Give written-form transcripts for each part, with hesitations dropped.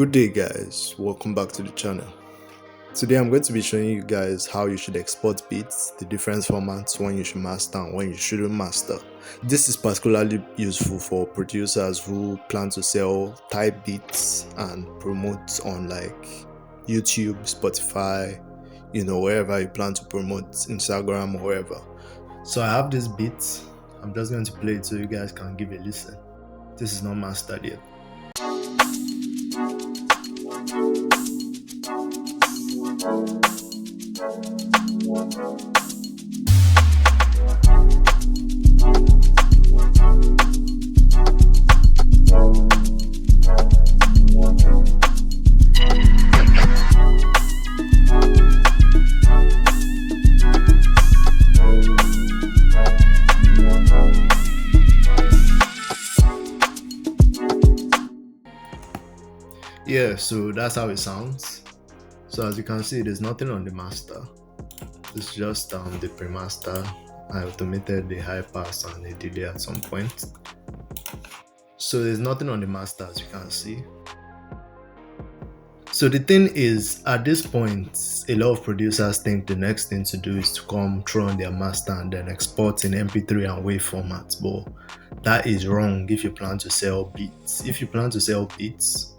Good day guys, welcome back to the channel. Today I'm going to be showing you guys how you should export beats, the different formats, when you should master and when you shouldn't master. This is particularly useful for producers who plan to sell type beats and promote on like YouTube, Spotify, wherever you plan to promote, Instagram or wherever. So I have this beat, I'm just going to play it so you guys can give a listen. This is not mastered yet. Yeah, so that's how it sounds. So as you can see, there's nothing on the master. It's just the pre-master. I automated the high pass and the delay at some point. So there's nothing on the master, as you can see. So the thing is, at this point, a lot of producers think the next thing to do is to come throw on their master and then export in MP3 and WAV formats. But that is wrong if you plan to sell beats. If you plan to sell beats,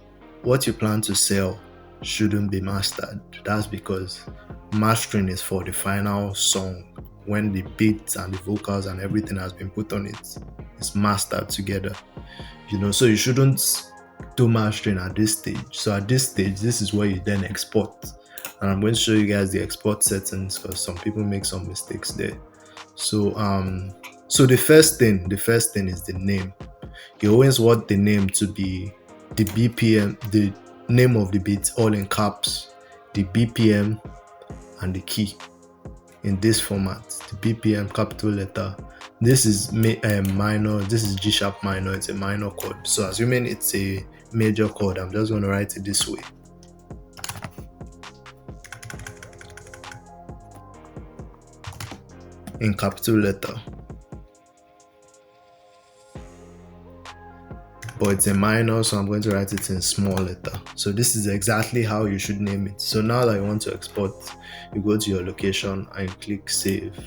what you plan to sell shouldn't be mastered. That's because mastering is for the final song, when the beats and the vocals and everything has been put on it. It's mastered together, so you shouldn't do mastering at this stage. So at this stage, this is where you then export, and I'm going to show you guys the export settings because some people make some mistakes there. So the first thing is the name. You always want the name to be the BPM, the name of the beat, all in caps, the BPM and the key in this format. The BPM capital letter. This is minor. This is G sharp minor. It's a minor chord. So assuming it's a major chord, I'm just going to write it this way. In capital letter. But it's a minor, so I'm going to write it in small letter. So this is exactly how you should name it. So now that you want to export, you go to your location and you click save.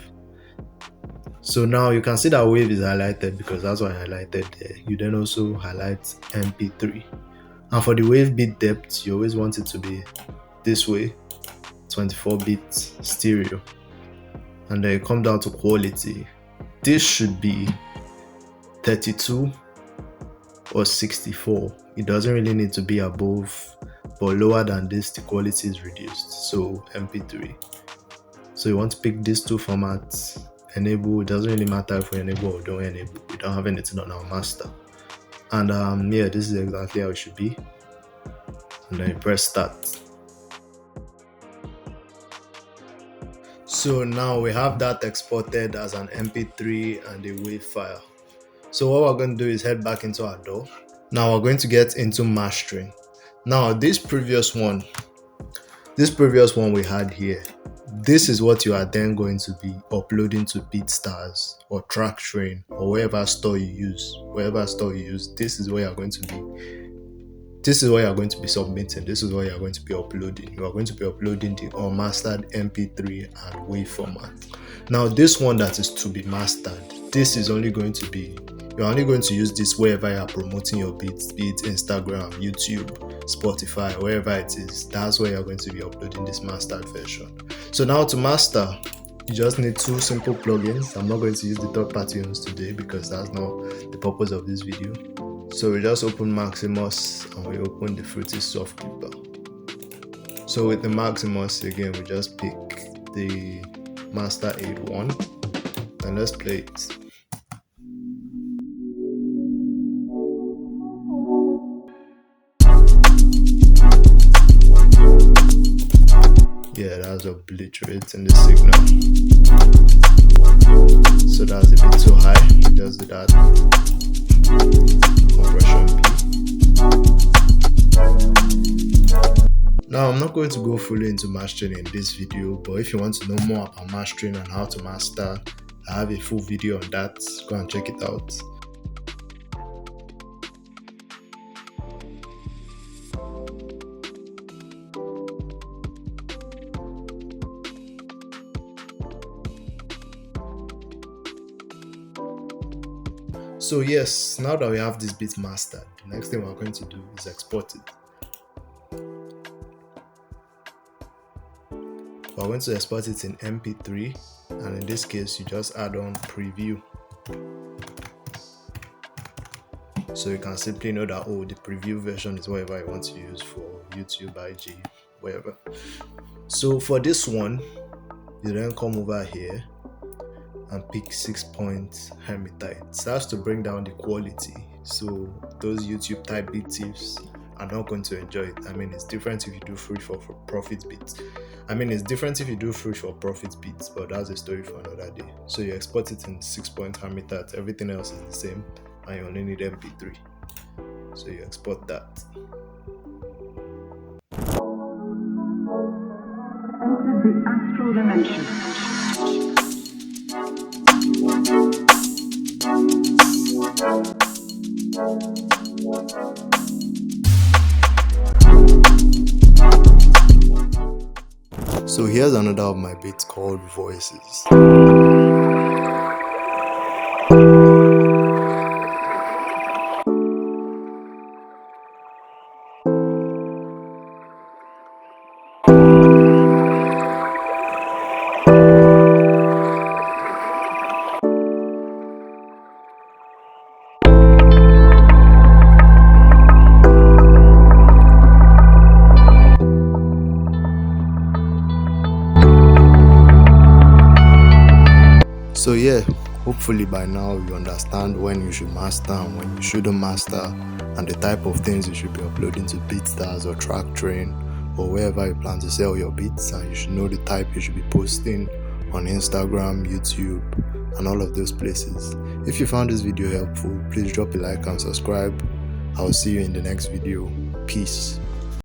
So now you can see that wave is highlighted because that's what I highlighted there. You then also highlight MP3. And for the wave bit depth, you always want it to be this way, 24-bit stereo. And then you come down to quality. This should be 32 or 64. It doesn't really need to be above, but lower than this the quality is reduced, so MP3. So you want to pick these two formats. Enable. It doesn't really matter if we enable or don't enable. We don't have anything on our master. And yeah, this is exactly how it should be. And then you press start. So now we have that exported as an MP3 and a WAV file. So what we're going to do is head back into our DAW. Now we're going to get into mastering. Now this previous one we had here, this is what you are then going to be uploading to Beatstars or Traktrain or wherever store you use. This is where you're going to be submitting. This is where you're going to be uploading. You are going to be uploading the unmastered MP3 and WAV format. Now this one that is to be mastered, this is only going to be, you're only going to use this wherever you are promoting your beats, be it Instagram, YouTube, Spotify, wherever it is. That's where you're going to be uploading this mastered version. So now to master, you just need two simple plugins. I'm not going to use the third-party ones today because that's not the purpose of this video. So we just open Maximus and we open the Fruity Soft Clipper. So with the Maximus, again, we just pick the Master 8.1 and let's play it. Yeah, that's obliterating the signal. So that's a bit too high. Just do that. Compression P. Now I'm not going to go fully into mastering in this video, but if you want to know more about mastering and how to master, I have a full video on that. Go and check it out. So yes, now that we have this beat mastered, the next thing we're going to do is export it. We're going to export it in MP3, and in this case, you just add on preview. So you can simply know that, oh, the preview version is whatever you want to use for YouTube, IG, whatever. So for this one, you then come over here and pick 6-point Hermita. It starts to bring down the quality. So those YouTube type beat thieves are not going to enjoy it. I mean, it's different if you do free for profit beats. But that's a story for another day. So you export it in 6-point Hermita. Everything else is the same, and you only need MP3. So you export that. Enter the astral dimension. So here's another of my beats called Voices. So yeah, hopefully by now you understand when you should master and when you shouldn't master, and the type of things you should be uploading to Beatstars or Traktrain or wherever you plan to sell your beats, and you should know the type you should be posting on Instagram, YouTube, and all of those places. If you found this video helpful, please drop a like and subscribe. I'll see you in the next video. Peace.